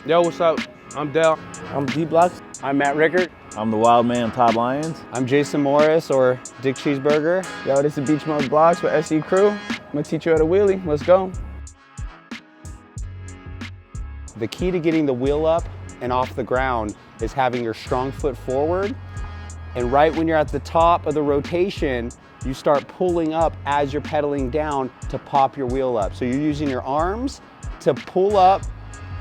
Yo, what's up? I'm Dale. I'm D-Block. I'm Matt Rickard. I'm the wild man, Todd Lyons. I'm Jason Morris, or Dick Cheeseburger. Yo, this is Beach Mode Blocks with SE Crew. I'm gonna teach you how to wheelie. Let's go. The key to getting the wheel up and off the ground is having your strong foot forward. And right when you're at the top of the rotation, you start pulling up as you're pedaling down to pop your wheel up. So you're using your arms to pull up,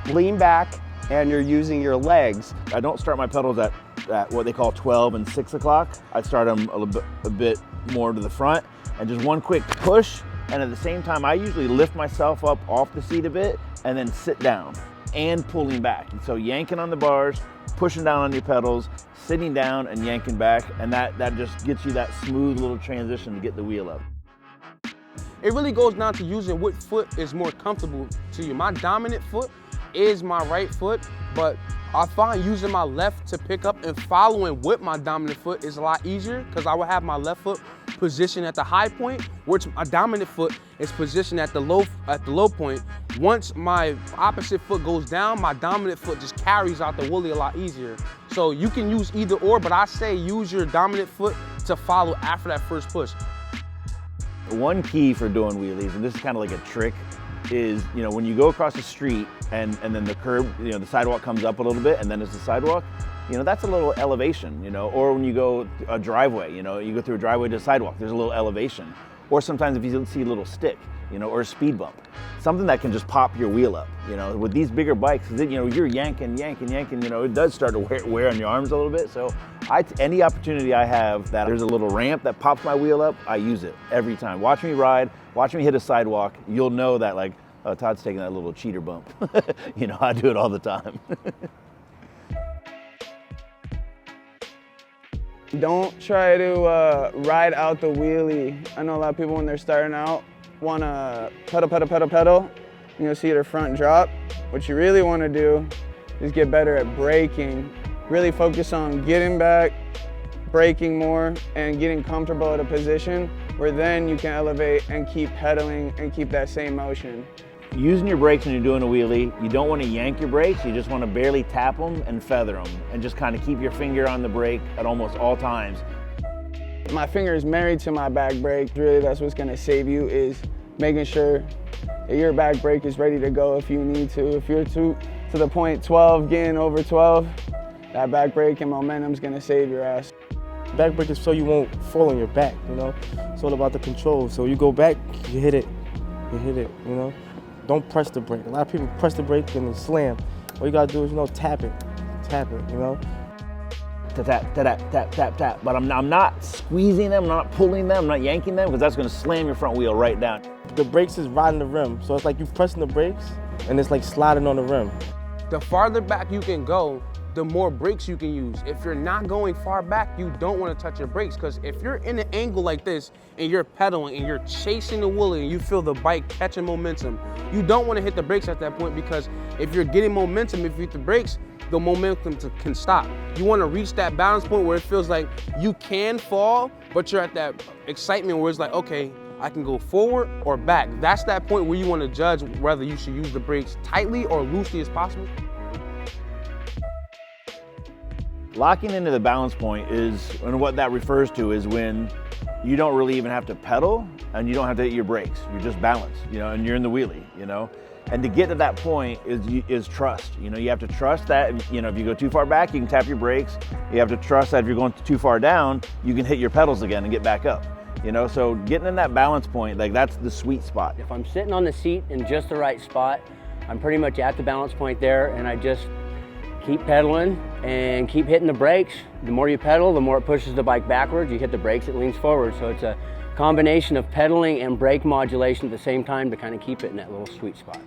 lean back, and you're using your legs. I don't start my pedals at what they call 12 and 6 o'clock. I start them a bit more to the front, and just one quick push, and at the same time I usually lift myself up off the seat a bit and then sit down and pulling back. And so yanking on the bars, pushing down on your pedals, sitting down and yanking back, and that just gets you that smooth little transition to get the wheel up. It really goes down to using what foot is more comfortable to you. My dominant foot is my right foot, but I find using my left to pick up and following with my dominant foot is a lot easier because I will have my left foot positioned at the high point, which my dominant foot is positioned at the low point. Once my opposite foot goes down, my dominant foot just carries out the wheelie a lot easier. So you can use either or, but I say use your dominant foot to follow after that first push. One key for doing wheelies, and this is kind of like a trick, is, you know, when you go across the street and then the curb, you know, the sidewalk comes up a little bit and then it's the sidewalk, you know, that's a little elevation, you know, or when you go a driveway, you know, you go through a driveway to a sidewalk, there's a little elevation. Or sometimes if you see a little stick, you know, or a speed bump, something that can just pop your wheel up, you know. With these bigger bikes, you know, you're yanking, you know, it does start to wear on your arms a little bit. So any opportunity I have that there's a little ramp that pops my wheel up, I use it every time. Watch me ride, watch me hit a sidewalk, you'll know that, like, oh, Todd's taking that little cheater bump. You know, I do it all the time. Don't try to ride out the wheelie. I know a lot of people when they're starting out want to pedal. You'll see their front drop. What you really want to do is get better at braking. Really focus on getting back, braking more, and getting comfortable at a position where then you can elevate and keep pedaling and keep that same motion. Using your brakes when you're doing a wheelie, you don't want to yank your brakes, you just want to barely tap them and feather them, and just kind of keep your finger on the brake at almost all times. My finger is married to my back brake. Really, that's what's going to save you, is making sure that your back brake is ready to go if you need to. If you're to the point 12, getting over 12, that back brake and momentum is going to save your ass. Back brake is so you won't fall on your back, you know? It's all about the control. So you go back, you hit it, you know? Don't press the brake. A lot of people press the brake and then slam. All you gotta do is, you know, tap it, you know? Tap. But I'm not squeezing them, I'm not pulling them, I'm not yanking them, because that's gonna slam your front wheel right down. The brakes is riding the rim. So it's like you pressing the brakes and it's like sliding on the rim. The farther back you can go, the more brakes you can use. If you're not going far back, you don't want to touch your brakes, because if you're in an angle like this and you're pedaling and you're chasing the wheelie and you feel the bike catching momentum, you don't want to hit the brakes at that point, because if you're getting momentum, if you hit the brakes, the momentum can stop. You want to reach that balance point where it feels like you can fall, but you're at that excitement where it's like, okay, I can go forward or back. That's that point where you want to judge whether you should use the brakes tightly or loosely as possible. Locking into the balance point is, and what that refers to is when you don't really even have to pedal and you don't have to hit your brakes. You're just balanced, you know, and you're in the wheelie, you know. And to get to that point is trust. You know, you have to trust that, you know, if you go too far back, you can tap your brakes. You have to trust that if you're going too far down, you can hit your pedals again and get back up. You know, so getting in that balance point, like, that's the sweet spot. If I'm sitting on the seat in just the right spot, I'm pretty much at the balance point there, and I just keep pedaling and keep hitting the brakes. The more you pedal, the more it pushes the bike backwards. You hit the brakes, it leans forward. So it's a combination of pedaling and brake modulation at the same time to kind of keep it in that little sweet spot.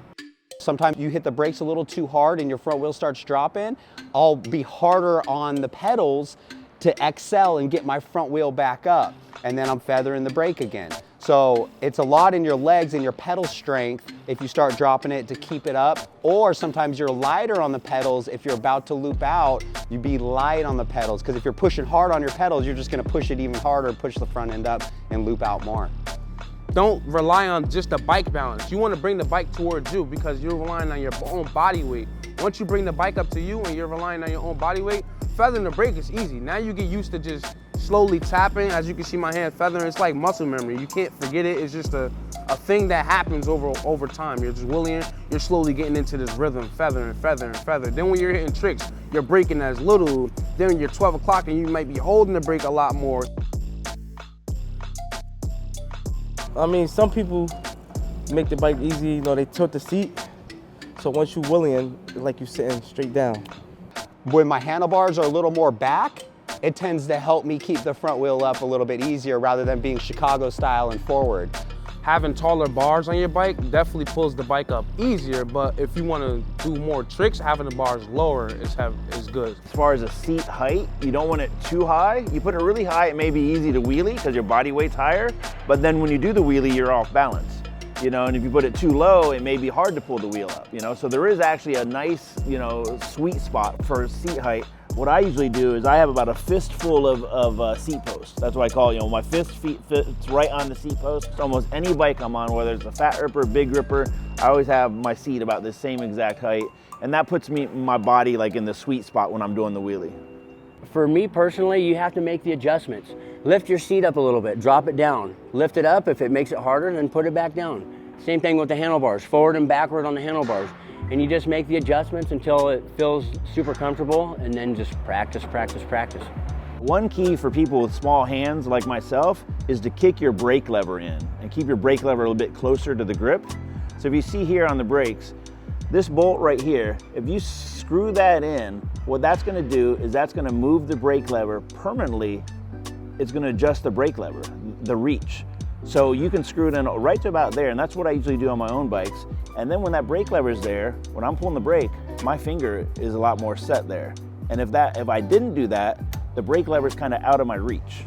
Sometimes you hit the brakes a little too hard and your front wheel starts dropping. I'll be harder on the pedals to excel and get my front wheel back up. And then I'm feathering the brake again. So it's a lot in your legs and your pedal strength if you start dropping it to keep it up. Or sometimes you're lighter on the pedals. If you're about to loop out, you be light on the pedals. Because if you're pushing hard on your pedals, you're just gonna push it even harder, push the front end up and loop out more. Don't rely on just the bike balance. You wanna bring the bike towards you because you're relying on your own body weight. Once you bring the bike up to you and you're relying on your own body weight, feathering the brake is easy. Now you get used to just slowly tapping. As you can see my hand feathering, it's like muscle memory. You can't forget it. It's just a thing that happens over time. You're just wheeling, you're slowly getting into this rhythm, feathering, feathering, feathering. Then when you're hitting tricks, you're braking as little. Then when you're 12 o'clock and you might be holding the brake a lot more. I mean, some people make the bike easy, you know, they tilt the seat. So once you're wheeling, it's like you're sitting straight down. When my handlebars are a little more back, it tends to help me keep the front wheel up a little bit easier rather than being Chicago style and forward. Having taller bars on your bike definitely pulls the bike up easier, but if you want to do more tricks, having the bars lower is good. As far as a seat height, you don't want it too high. You put it really high, it may be easy to wheelie because your body weight's higher, but then when you do the wheelie, you're off balance. You know, and if you put it too low, it may be hard to pull the wheel up, you know? So there is actually a nice, you know, sweet spot for seat height. What I usually do is I have about a fistful of seat posts. That's what I call it, you know, my fist fits right on the seat post. Almost any bike I'm on, whether it's a fat ripper, big ripper, I always have my seat about the same exact height. And that puts my body like in the sweet spot when I'm doing the wheelie. For me personally, you have to make the adjustments. Lift your seat up a little bit, drop it down. Lift it up. If it makes it harder, then put it back down. Same thing with the handlebars, forward and backward on the handlebars. And you just make the adjustments until it feels super comfortable, and then just practice, practice, practice. One key for people with small hands like myself is to kick your brake lever in and keep your brake lever a little bit closer to the grip. So if you see here on the brakes, this bolt right here, if you screw that in, what that's gonna do is that's gonna move the brake lever permanently. It's gonna adjust the brake lever, the reach. So you can screw it in right to about there, and that's what I usually do on my own bikes. And then when that brake lever is there, when I'm pulling the brake, my finger is a lot more set there. And if I didn't do that, the brake lever is kind of out of my reach.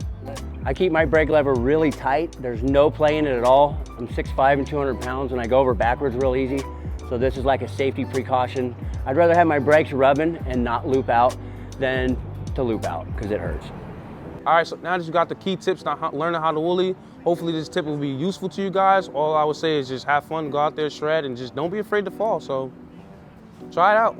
I keep my brake lever really tight. There's no play in it at all. I'm 6'5" and 200 pounds, and I go over backwards real easy. So this is like a safety precaution. I'd rather have my brakes rubbing and not loop out than to loop out, because it hurts. All right, so now that you got the key tips on learning how to wheelie, hopefully this tip will be useful to you guys. All I would say is just have fun, go out there, shred, and just don't be afraid to fall. So try it out.